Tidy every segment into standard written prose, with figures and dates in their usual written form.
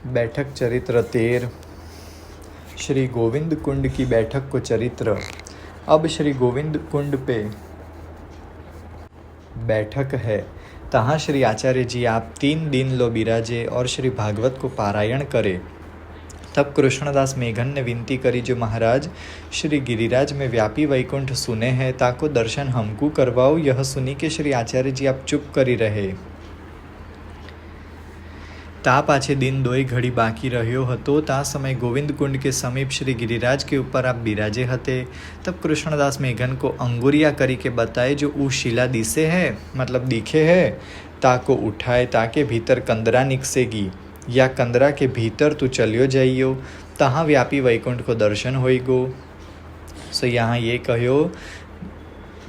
बैठक चरित्र 13। श्री गोविंद कुंड की बैठक को चरित्र। अब श्री गोविंद कुंड पे बैठक है, तहाँ श्री आचार्य जी आप 3 दिन लो बिराजे और श्री भागवत को पारायण करे। तब कृष्णदास मेघन ने विनती करी, जो महाराज श्री गिरिराज में व्यापी वैकुंठ सुने हैं, ताको दर्शन हमको करवाओ। यह सुनी के श्री आचार्य जी आप चुप करी रहे। ता पाछे दिन 2 घड़ी बाकी रह्यो हतो, ता समय गोविंद कुंड के समीप श्री गिरिराज के ऊपर आप बिराजे हते। तब कृष्णदास मेघन को अंगुरिया करी के बताए, जो ऊ शिला दिसे है, मतलब दिखे है, ताको उठाए, ताके भीतर कंदरा निकसेगी, या कंदरा के भीतर तू चलियो जाइयो, तहाँ व्यापी वैकुंठ को दर्शन होइगो। सो यहाँ ये कहो,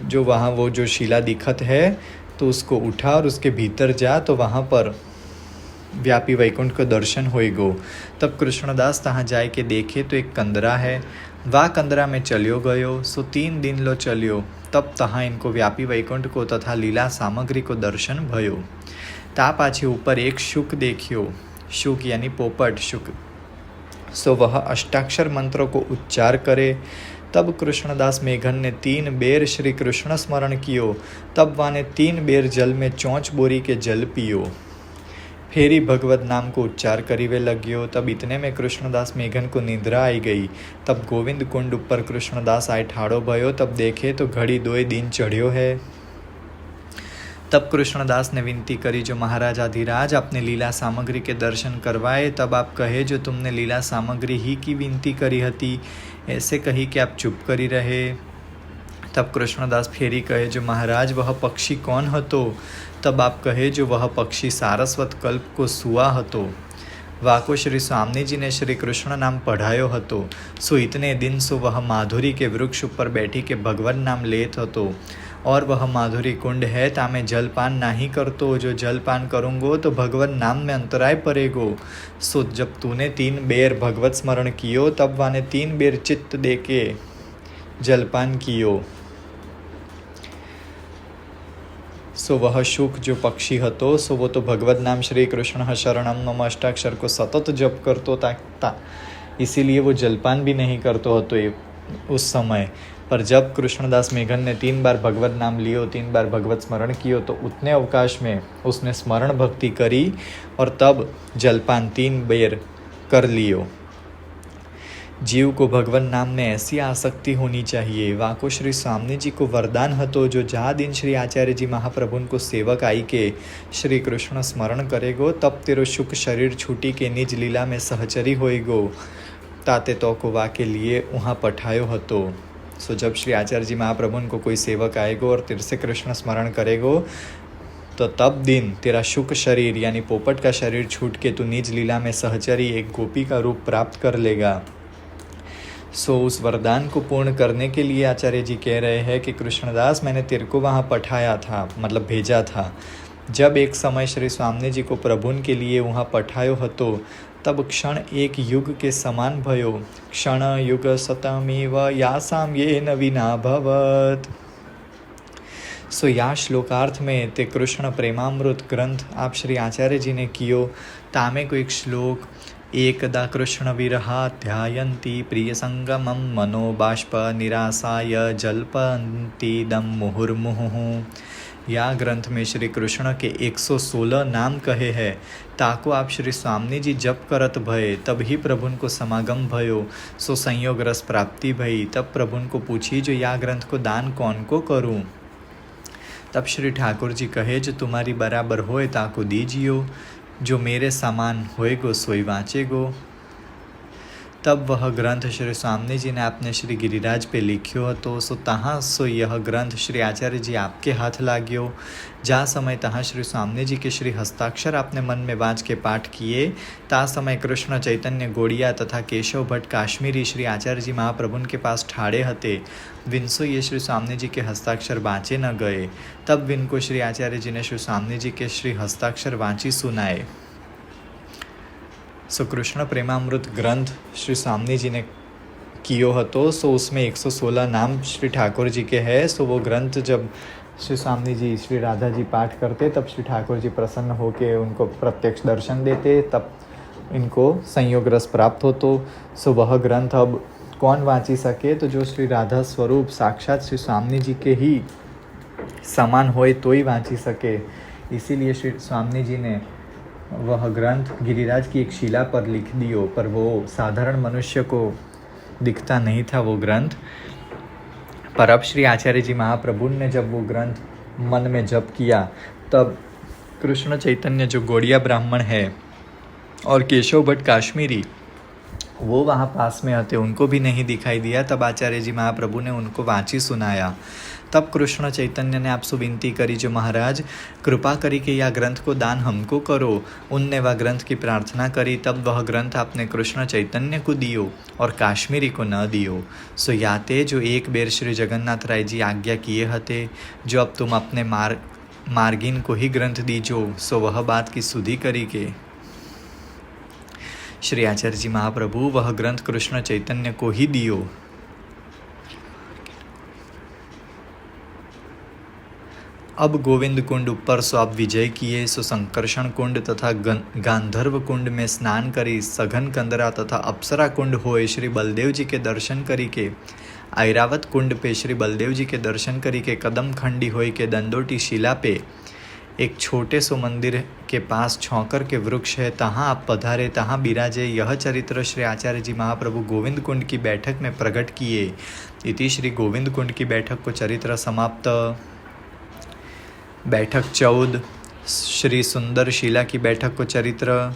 जो वहाँ वो जो शिला दिखत है, तो उसको उठा और उसके भीतर जा, तो वहाँ पर व्यापी वैकुंठ को दर्शन होइगो। तब कृष्णदास तहाँ जाए के देखे तो एक कंदरा है, वह कंदरा में चलियो गयो। सो 3 दिन लो चलियो, तब तहाँ इनको व्यापी वैकुंठ को तथा लीला सामग्री को दर्शन भयो। ता पाछे ऊपर एक शुक देखियो, शुक यानी पोपट शुक। सो वह अष्टाक्षर मंत्रों को उच्चार करे। तब कृष्णदास मेघन ने 3 बेर श्री कृष्ण स्मरण कियो। तब वाने 3 बेर जल में चौंच बोरी के जल पियो। फेरी भगवत नाम को उच्चार करीवे लग्यो। तब इतने में कृष्णदास मेघन को निद्रा आई गई। तब गोविंद कुंड ऊपर कृष्णदास आए ठाड़ो भयो। तब देखे तो घड़ी 2 दिन चढ़ियो है। तब कृष्णदास ने विनती करी, जो महाराज आधिराज आपने लीला सामग्री के दर्शन करवाए। तब आप कहे, जो तुमने लीला सामग्री ही की विनती करी हती, ऐसे कही कि आप चुप करी रहे। तब कृष्णदास फेरी कहे, जो महाराज वह पक्षी कौन हतो। तब आप कहे, जो वह पक्षी सारस्वत कल्प को सुआ हतो। वाको श्री स्वामी जी ने श्री कृष्ण नाम पढ़ायो हतो। सो इतने दिन सो वह माधुरी के वृक्ष ऊपर बैठी के भगवान नाम लेत हतो। और वह माधुरी कुंड है, तामे जलपान नहीं करतो। जो जलपान करूँगो तो भगवान नाम में अंतराय पड़ेगो। सो जब तूने 3 बेर भगवत स्मरण कियो, तब वाने 3 बेर चित्त दे के जलपान कियो। सो वह शुक जो पक्षी हतो, सो वो तो भगवत नाम श्री कृष्ण शरणम मम अष्टाक्षर को सतत जप करतो था, इसीलिए वो जलपान भी नहीं करतो हतो उस समय। पर जब कृष्णदास मेघन ने 3 बार भगवत नाम लियो, 3 बार भगवत स्मरण कियो, तो उतने अवकाश में उसने स्मरण भक्ति करी और तब जलपान 3 बेर कर लियो। जीव को भगवान नाम में ऐसी आसक्ति होनी चाहिए। वाको श्री स्वामी जी को वरदान हतो, जो जहाँ दिन श्री आचार्य जी महाप्रभुन को सेवक आई के श्री कृष्ण स्मरण करेगो, तब तेरो शुक शरीर छूटी के निज लीला में सहचरी होएगो। ताते तो को वा के लिए वहाँ पठायो हतो। सो जब श्री आचार्य जी महाप्रभुन को कोई सेवक आएगो और तेरे से कृष्ण स्मरण करेगो, तो तब दिन तेरा शुक शरीर यानी पोपट का शरीर छूट के तू निज लीला में सहचरी एक गोपी का रूप प्राप्त कर लेगा। सो उस वरदान को पूर्ण करने के लिए आचार्य जी कह रहे हैं कि कृष्णदास, मैंने तेरे को वहाँ पठाया था, मतलब भेजा था। जब एक समय श्री स्वामी जी को प्रभुन के लिए वहाँ पठायो हतो, तब क्षण एक युग के समान भयो। क्षण युग सतमेव यासाम ये नवीना भवत। सो या श्लोकार्थ में ते कृष्ण प्रेमामृत ग्रंथ आप श्री आचार्य जी ने कियो। तामे को एक श्लोक, एकदा कृष्ण विरहा ध्यायन्ति प्रिय संगमम मनो बाष्प निरासाय जल्पन्ति दम मुहुर्मुहुः। या ग्रंथ में श्री कृष्ण के 116 नाम कहे हैं। ताको आप श्री स्वामी जी जप करत भये, तब ही प्रभुन को समागम भयो। सो संयोग रस प्राप्ति भई। तब प्रभुन को पूछी, जो या ग्रंथ को दान कौन को करूं। तब श्री ठाकुर जी कहे, जो तुम्हारी बराबर होए ताको दीजियो, जो मेरे समान होएगो सोई वाँचेगो। तब वह ग्रंथ श्री स्वामी जी ने आपने श्री गिरिराज पे लिखियो हतो। सो तहाँ सो यह ग्रंथ श्री आचार्य जी आपके हाथ लाग्यो। जा समय तहाँ श्री स्वामी जी के श्री हस्ताक्षर आपने मन में वाँच के पाठ किए। ता समय कृष्ण चैतन्य गोड़िया तथा केशव भट्ट काश्मीरी श्री आचार्य जी महाप्रभुन के पास ठाड़े हते। विनसो ये श्री स्वामी जी के हस्ताक्षर वाँचे न गए। तब विनको श्री आचार्य जी ने श्री स्वामी जी के श्री हस्ताक्षर वाँची सुनाए। सो कृष्ण प्रेमामृत ग्रंथ श्री स्वामी जी ने कियो हतो। सो उसमें 116 नाम श्री ठाकुर जी के हैं। सो वो ग्रंथ जब श्री स्वामी जी श्री राधा जी पाठ करते, तब श्री ठाकुर जी प्रसन्न होकर उनको प्रत्यक्ष दर्शन देते। तब इनको संयोग रस प्राप्त हो तो सो वह ग्रंथ अब कौन वांची सके, तो जो श्री राधा स्वरूप साक्षात श्री स्वामी जी के ही समान होए तो ही वांची सके। इसीलिए श्री स्वामी जी ने वह ग्रंथ गिरिराज की एक शिला पर लिख दियो, पर वो साधारण मनुष्य को दिखता नहीं था वो ग्रंथ। पर अब श्री आचार्य जी महाप्रभु ने जब वो ग्रंथ मन में जप किया, तब कृष्ण चैतन्य जो गौड़िया ब्राह्मण है और केशव भट्ट काश्मीरी वो वहाँ पास में आते, उनको भी नहीं दिखाई दिया। तब आचार्य जी महाप्रभु ने उनको वांची सुनाया। तब कृष्ण चैतन्य ने आपसे विनती करी, जो महाराज कृपा करी कि यह ग्रंथ को दान हमको करो। उनने वह ग्रंथ की प्रार्थना करी। तब वह ग्रंथ आपने कृष्ण चैतन्य को दियो और काश्मीरी को न दियो। सो याते जो एक बेर श्री जगन्नाथ राय जी आज्ञा किए हते, जो अब तुम अपने मार्गिन को ही ग्रंथ दीजो, सो वह बात की सुधी करी के श्री आचार्य जी महाप्रभु वह ग्रंथ कृष्ण चैतन्य को ही दियो। अब गोविंद कुंड ऊपर सो आप विजय किए, सो संकर्षण कुंड तथा गांधर्व कुंड में स्नान करी, सघन कंदरा तथा अप्सरा कुंड होए श्री बलदेव जी के दर्शन करी के, ऐरावत कुंड पे श्री बलदेव जी के दर्शन करी के, कदम खंडी होए के दंडोटी शिला पे एक छोटे सो मंदिर के पास छौकर के वृक्ष है, तहाँ आप पधारे, तहाँ बिराजे। यह चरित्र श्री आचार्य जी महाप्रभु गोविंद कुंड की बैठक में प्रकट किए। इति श्री गोविंद कुंड की बैठक को चरित्र समाप्त। बैठक 14 श्री सुंदर शिला की बैठक को चरित्र।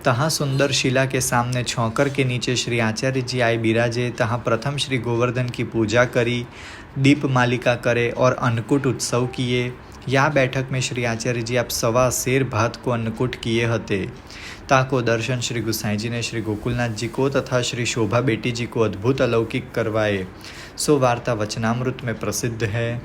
तहाँ सुंदर शिला के सामने छौकर के नीचे श्री आचार्य जी आए बिराजे। तहाँ प्रथम श्री गोवर्धन की पूजा करी, दीप मालिका करे और अन्नकूट उत्सव किए। या बैठक में श्री आचार्य जी आप 1.25 सेर भात को अन्नकूट किए हते। ताको दर्शन श्री गुसाई जी ने श्री गोकुलनाथ जी को तथा श्री शोभा बेटी जी को अद्भुत अलौकिक करवाए। सो वार्ता वचनामृत में प्रसिद्ध है।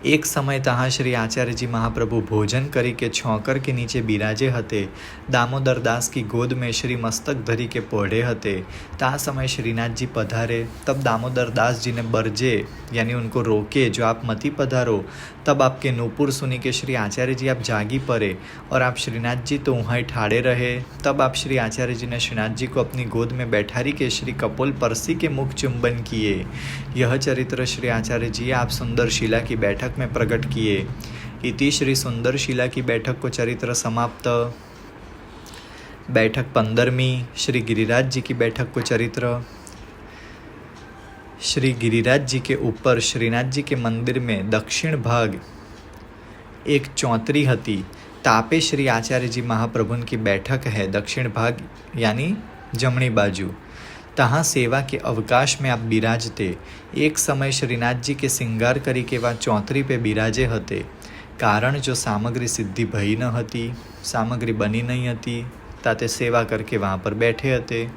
एक समय तहाँ श्री आचार्य जी महाप्रभु भोजन करी के छौकर के नीचे बिराजे हते। दामोदर दास की गोद में श्री मस्तक धरी के पौढ़े हते। ता समय श्रीनाथ जी पधारे। तब दामोदर दास जी ने बरजे यानी उनको रोके, जो आप मती पधारो। तब आपके नूपुर सुनी के श्री आचार्य जी आप जागी पड़े और आप श्रीनाथ जी तो वहाँ ठाड़े रहे। तब आप श्री आचार्य जी ने श्रीनाथ जी को अपनी गोद में बैठारी के श्री कपोल परसी के मुख चुंबन किए। यह चरित्र श्री आचार्य जी आप सुंदर शिला की बैठक में प्रकट किए। इति श्री सुंदर शिला की बैठक को चरित्र समाप्त। बैठक 15वीं श्री गिरिराज जी की बैठक को चरित्र। श्री गिरिराज जी के ऊपर श्रीनाथ जी के मंदिर में दक्षिण भाग एक चौतरी हती। तापे श्री आचार्य जी महाप्रभुन की बैठक है। दक्षिण भाग यानी जमणी बाजू। तहाँ सेवा के अवकाश में आप बिराजते। एक समय श्रीनाथ जी के सिंगार करी के वह चौतरी पे बिराजे हते। कारण जो सामग्री सिद्धि भई न हती, सामग्री बनी नहीं हती, ताते सेवा करके वहाँ पर बैठे हते।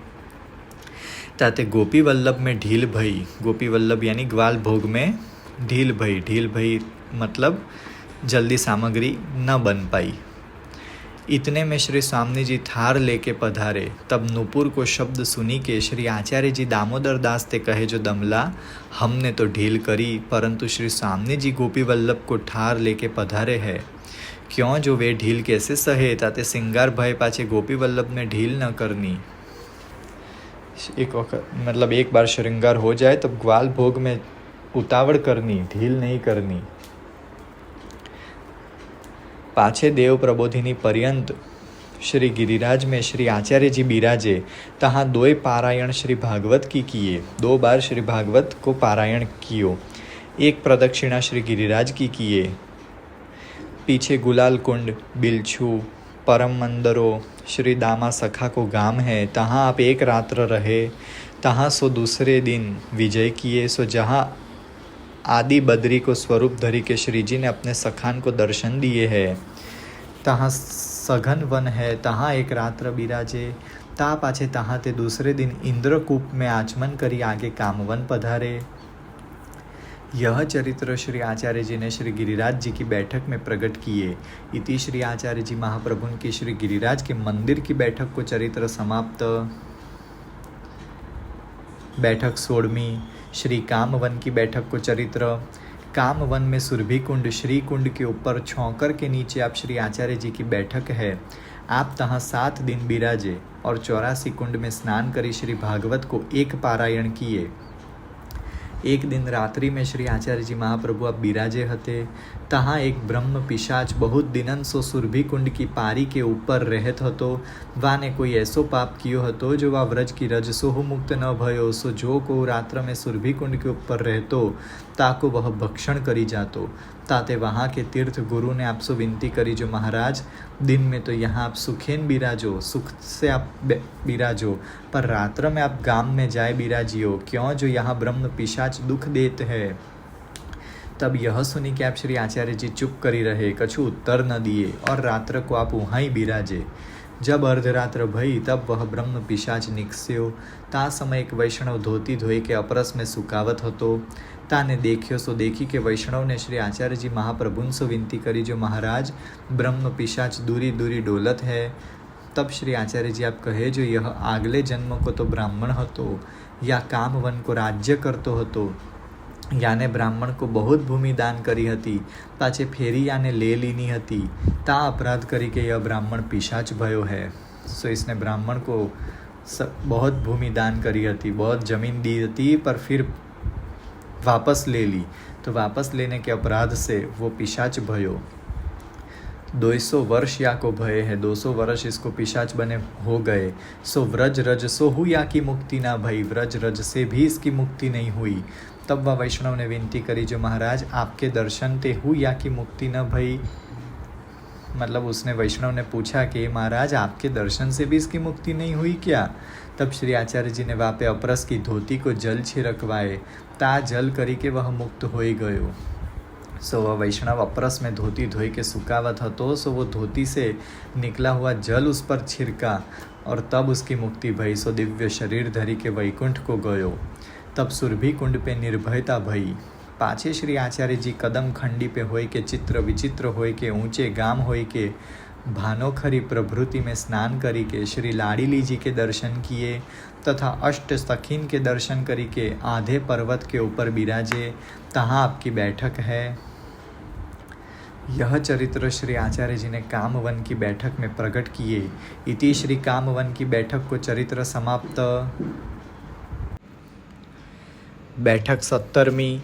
ताते गोपी वल्लभ में ढील भई। गोपी वल्लभ यानी ग्वाल भोग में ढील भई। ढील भई मतलब जल्दी सामग्री न बन पाई। इतने में श्री स्वामी जी थार लेके पधारे। तब नूपुर को शब्द सुनी के श्री आचार्य जी दामोदर दास ते कहे, जो दमला हमने तो ढील करी, परंतु श्री स्वामी जी गोपी वल्लभ को ठार लेके पधारे है। क्यों जो वे ढील कैसे सहे, ताते सिंगार भय पाछे गोपी वल्लभ ने ढील न करनी। एक वक्त मतलब एक बार श्रृंगार हो जाए तब ग्वाल भोग में उतावड़ करनी, ढील नहीं करनी। पाछे देव प्रबोधिनी पर्यंत श्री गिरिराज में श्री आचार्य जी बिराजे। तहाँ 2 पारायण श्री भागवत की किए। 2 बार श्री भागवत को पारायण कियो। 1 प्रदक्षिणा श्री गिरिराज की किए। पीछे गुलाल कुंड, बिलछू, परम मंदरो श्री दामा सखा को गाम है। तहाँ आप 1 रात्र रहे। तहाँ सो दूसरे दिन विजय किए। सो जहाँ आदि बद्री को स्वरूप धरी के श्री जी ने अपने सखान को दर्शन दिए है। तहाँ सघन वन है, तहाँ 1 रात्र बिराजे। ता पाछे तहाँ ते दूसरे दिन इंद्रकूप में आचमन करी आगे कामवन पधारे। यह चरित्र श्री आचार्य जी ने श्री गिरिराज जी की बैठक में प्रकट किए। इति श्री आचार्य जी महाप्रभु की श्री गिरिराज के मंदिर की बैठक को चरित्र समाप्त। बैठक 16वीं श्री कामवन की बैठक को चरित्र। कामवन में सुरभि कुंड, श्री कुंड के ऊपर छौकर के नीचे आप श्री आचार्य जी की बैठक है। आप तहाँ 7 दिन बिराजे और 84 कुंड में स्नान करी श्री भागवत को एक पारायण किए। एक दिन रात्रि में श्री आचार्य जी महाप्रभु आप बिराजे हते। तहाँ एक ब्रह्म पिशाच बहुत दिनन सो सुरभि कुंड की पारी के ऊपर रहत हतो। वाने कोई ऐसो पाप कियो हतो जो वा व्रज की रज सोहु मुक्त न भयो। सो जो को रात्र में सुरभि कुंड के ऊपर रहतो ताको वह भक्षण करी जातो। ताते वहाँ के तीर्थ गुरु ने आपसे विनती करी जो महाराज दिन में तो यहाँ आप सुखेन बिराजो, सुख से आप बिराजो, पर रात्र में आप गाम में जाए बिराजियो, क्यों जो यहाँ ब्रह्म पिशाच दुख देते है। तब यह सुनी कि आप श्री आचार्य जी चुप करी रहे, कछु उत्तर न दिए और रात्र को आप वहाँ ही बिराजे। जब अर्धरात्र भई तब वह ब्रह्म पिशाच निकस्यो। ता समय एक वैष्णव धोती धोई के अपरस में सुकावत हतो। ताने देखियो सो देखी के वैष्णव ने श्री आचार्य जी महाप्रभुन सो विनती करी जो महाराज ब्रह्म पिशाच दूरी दूरी डोलत है। तब श्री आचार्य जी आप कहे जो यह आगले जन्म को तो ब्राह्मण हतो या काम वन को राज्य करतो हतो, याने ब्राह्मण को बहुत भूमि दान करी हती, पाछे फेरी याने ले लीनी हती। ता अपराध करी के यह ब्राह्मण पिशाच भयो है। सो इसने ब्राह्मण को बहुत भूमि दान करी हती, बहुत जमीन दी हती, पर फिर वापस ले ली। तो वापस लेने के अपराध से वो पिशाच भयो। 200 वर्ष या को भय है, 200 वर्ष इसको पिशाच बने हो गए। सो व्रज रज सो हु या की मुक्ति ना भई, व्रज रज से भी इसकी मुक्ति नहीं हुई। तब वह वैष्णव ने विनती करी जो महाराज आपके दर्शन ते हु या की मुक्ति न भई। मतलब उसने वैष्णव ने पूछा कि महाराज आपके दर्शन से भी इसकी मुक्ति नहीं हुई क्या। तब श्री आचार्य जी ने वहाँ पे अपरस की धोती को जल छिड़कवाए, ता जल करी के वह मुक्त हो गयो। सो वह वैष्णव अपरस में धोती धोई के सुकावत हतो। सो वो धोती से निकला हुआ जल उस पर छिड़का और तब उसकी मुक्ति भई। सो दिव्य शरीर धरी के वैकुंठ को गयो। तब सुरभि कुंड पे निर्भयता भई। पाछे श्री आचार्य जी कदम खंडी पे होय के चित्र विचित्र होय के ऊंचे गाम होय के भानोखरी प्रभृति में स्नान करी के श्री लाडीली जी के दर्शन किए तथा अष्ट सखीन के दर्शन करी के आधे पर्वत के ऊपर बिराजे। तहाँ आपकी बैठक है। यह चरित्र श्री आचार्य जी ने कामवन की बैठक में प्रकट किए। इति श्री कामवन की बैठक को चरित्र समाप्त। बैठक 70वीं।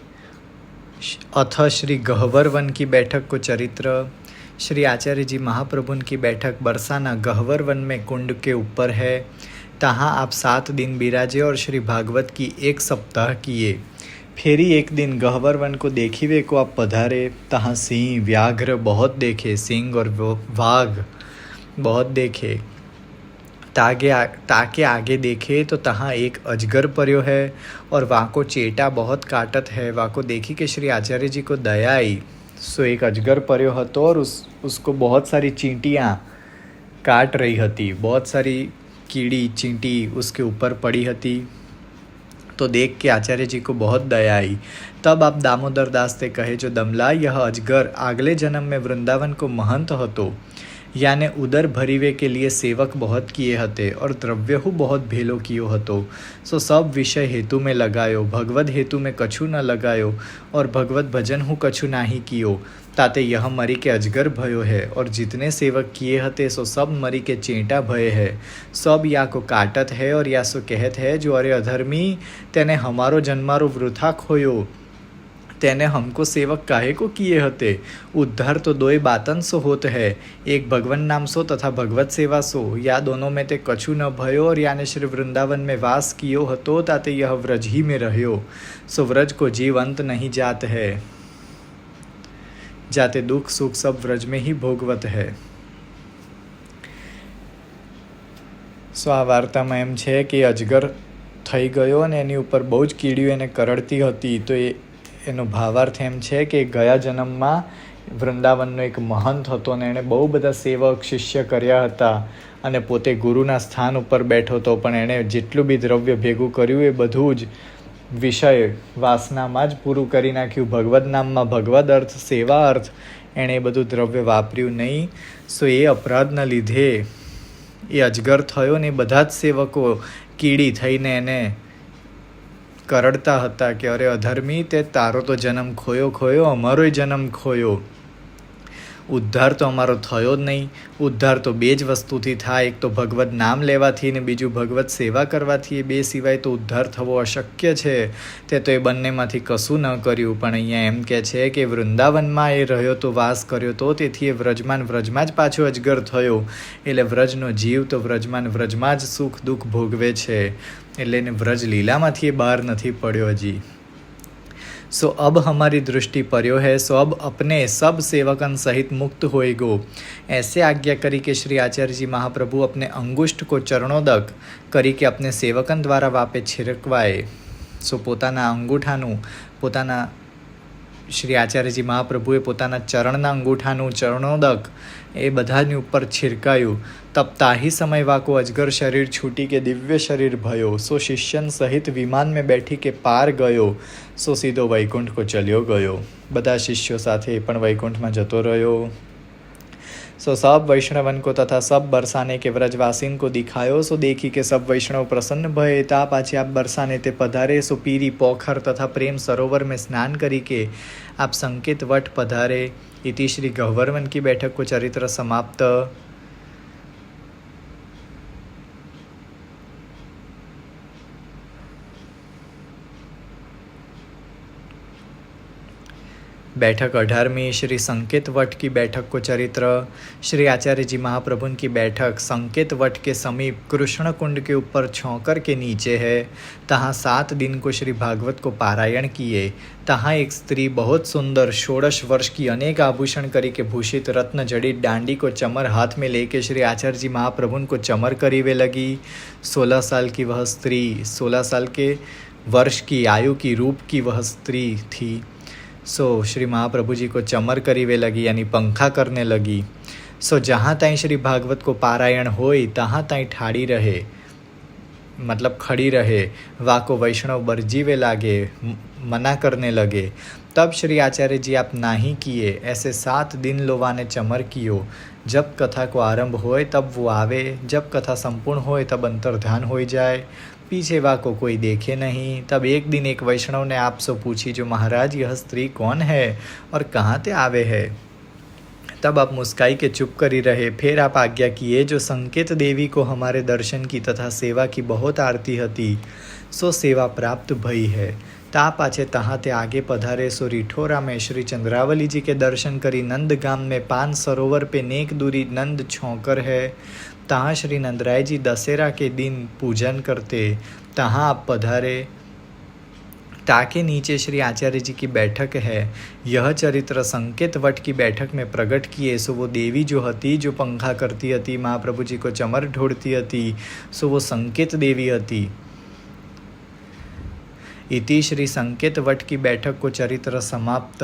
अथ श्री गहवर वन की बैठक को चरित्र। श्री आचार्य जी महाप्रभुन की बैठक बरसाना गहवर वन में कुंड के ऊपर है। तहाँ आप 7 दिन बिराजे और श्री भागवत की 1 सप्ताह किए। फेरी एक दिन गहवर वन को देखिवे को आप पधारे। तहाँ सिंह व्याघ्र बहुत देखे, सिंह और वाघ बहुत देखे। ताके आगे देखे तो तहाँ एक अजगर पर्यो है और वाको चेटा बहुत काटत है। वाको देखी के श्री आचार्य जी को दया आई। सो एक अजगर पर्यो हतो और उसको बहुत सारी चींटियाँ काट रही हती, बहुत सारी कीड़ी चींटी उसके ऊपर पड़ी हती। तो देख के आचार्य जी को बहुत दया आई। तब आप दामोदर दास ते कहे जो दमला यह अजगर आगले जन्म में वृंदावन को महंत हतो, याने उदर भरीवे के लिए सेवक बहुत किए हते और द्रव्यहु बहुत भेलो कियो हतो। सो सब विषय हेतु में लगायो, भगवत हेतु में कछु न लगायो और भगवत भजन हु कछु नाही कियो। ताते यह मरी के अजगर भयो है और जितने सेवक किए हते सो सब मरी के चेंटा भय है। सब या को काटत है और या सो कहत है जो अरे अधर्मी तेने हमारो जन्मारो वृथा खोयो, तेने हमको सेवक काहे को किए हते। उद्धार तो 2 बातन सो होत है, एक भगवन नाम सो तथा भगवत सेवा सो, या दोनों में ते कछु न भयो और याने श्री वृंदावन में वास कियो हतो ताते यह व्रज ही में रह्यो। सो व्रज को जीव अंत नहीं जात है, जाते दुख सुख सब व्रज में ही भोगवत है। सो आ वार्ताમાં એમ છે કે અજગર થઈ ગયો અને એની ઉપર બહુ જ કીડીઓ એને કરડતી હતી। તો એનો ભાવાર્થ એમ છે કે ગયા જન્મમાં વૃંદાવનનો એક મહંત હતો અને એણે બહુ બધા સેવક શિષ્ય કર્યા હતા અને પોતે ગુરુના સ્થાન ઉપર બેઠો હતો, પણ એણે જેટલું બી દ્રવ્ય ભેગું કર્યું એ બધું જ વિષય વાસનામાં જ પૂરું કરી નાખ્યું। ભગવદ નામમાં ભગવદ અર્થ સેવા અર્થ એણે એ બધું દ્રવ્ય વાપર્યું નહીં। સો એ અપરાધના લીધે એ અજગર થયો ને બધા જ સેવકો કીડી થઈને એને કરડતા હતા કે અરે અધર્મી તે તારો તો જન્મ ખોયો, અમારોય જન્મ ખોયો। ઉદ્ધાર તો અમારો થયો જ નહીં. ઉદ્ધાર તો બે જ વસ્તુથી થાય, એક તો ભગવત નામ લેવાથી ને બીજું ભગવત સેવા કરવાથી. એ બે સિવાય તો ઉદ્ધાર થવો અશક્ય છે. તે તો એ બંનેમાંથી કશું ન કર્યું. પણ અહીંયા એમ કહે છે કે વૃંદાવનમાં એ રહ્યો તો વાસ કર્યો તો, તેથી એ વ્રજમાં જ પાછો અજગર થયો. એટલે વ્રજનો જીવ તો વ્રજમાં જ સુખ દુઃખ ભોગવે છે. એટલે એને વ્રજ લીલામાંથી એ બહાર નથી પડ્યો હજી. सो अब हमारी दृष्टि पर्यो है, सो अब अपने सब सेवकन सहित मुक्त होए गो. ऐसे आज्ञा करी के श्री आचार्य जी महाप्रभु अपने अंगुष्ठ को चरणोदक करी के अपने सेवकन द्वारा वापे छिड़कवाए. सो પોતાના અંગૂઠાનું પોતાના શ્રી આચાર્યજી મહાપ્રભુએ પોતાના ચરણના અંગૂઠાનું ચરણોદક એ બધાની ઉપર છિરકાયું. तब ताही समय वाको अजगर शरीर छूटी के दिव्य शरीर भयो. सो शिष्यन सहित विमान में बैठी के पार गयो. सो सीधो वैकुंठ को चल्यो गयो. બધા શિષ્યો સાથે પણ વૈકુંઠમાં જતો રહ્યો. सो सब वैष्णवन को तथा सब बरसाने के व्रजवासीन को दिखायो. सो देखी के सब वैष्णव प्रसन्न भये. ता पाछे आप बरसाने ते पधारे. सो पीरी पोखर तथा प्रेम सरोवर में स्नान करी के आप संकेत वट पधारे. इति श्री गह्वरवन की बैठक को चरित्र समाप्त. बैठक 18वीं श्री संकेत वट की बैठक को चरित्र. श्री आचार्य जी महाप्रभु की बैठक संकेत वट के समीप कृष्ण कुंड के ऊपर छोंकर के नीचे है. तहाँ 7 दिन को श्री भागवत को पारायण किए. तहाँ एक स्त्री बहुत सुंदर 16 वर्ष की अनेक आभूषण करी के भूषित रत्न जड़ित डांडी को चमर हाथ में लेके श्री आचार्य जी महाप्रभु को चमर करीवे लगी. 16 साल की वह स्त्री, 16 साल के वर्ष की आयु की रूप की वह स्त्री थी. सो श्री महाप्रभु जी को चमर करीवे लगी, यानी पंखा करने लगी. सो जहाँ ताई श्री भागवत को पारायण होई तहाँ ताई ठाड़ी रहे, मतलब खड़ी रहे. वाको वैष्णव बरजीवे लागे, मना करने लगे. तब श्री आचार्य जी आप नाही किए. ऐसे 7 दिन लोवाने चमर कियो. जब कथा को आरंभ होए तब वो आवे, जब कथा संपूर्ण होए तब अंतर्ध्यान हो जाए. पीछे वाको कोई देखे नहीं. तब एक दिन एक वैष्णव ने आपसे पूछी, जो महाराज यह स्त्री कौन है और कहाँ ते आवे है. तब आप मुस्काई के चुप करी रहे. फिर आप आज्ञा किए, जो संकेत देवी को हमारे दर्शन की तथा सेवा की बहुत आरती हती, सो सेवा प्राप्त भई है. ता पाछे तहाँ ते आगे पधारे. सो रिठोरा में श्री चंद्रावली जी के दर्शन करी. नंदगाम में 5 सरोवर पे नेक दूरी नंद छोंकर है. तहाँ श्री नंदराय जी दशहरा के दिन पूजन करते. तहाँ आप पधारे. ताके नीचे श्री आचार्य जी की बैठक है. यह चरित्र संकेत वट की बैठक में प्रकट किए. सो वो देवी जो हती, जो पंखा करती हती, महाप्रभु जी को चमर ढोड़ती हती, सो वो संकेत देवी हती. इति श्री संकेत वट की बैठक को चरित्र समाप्त.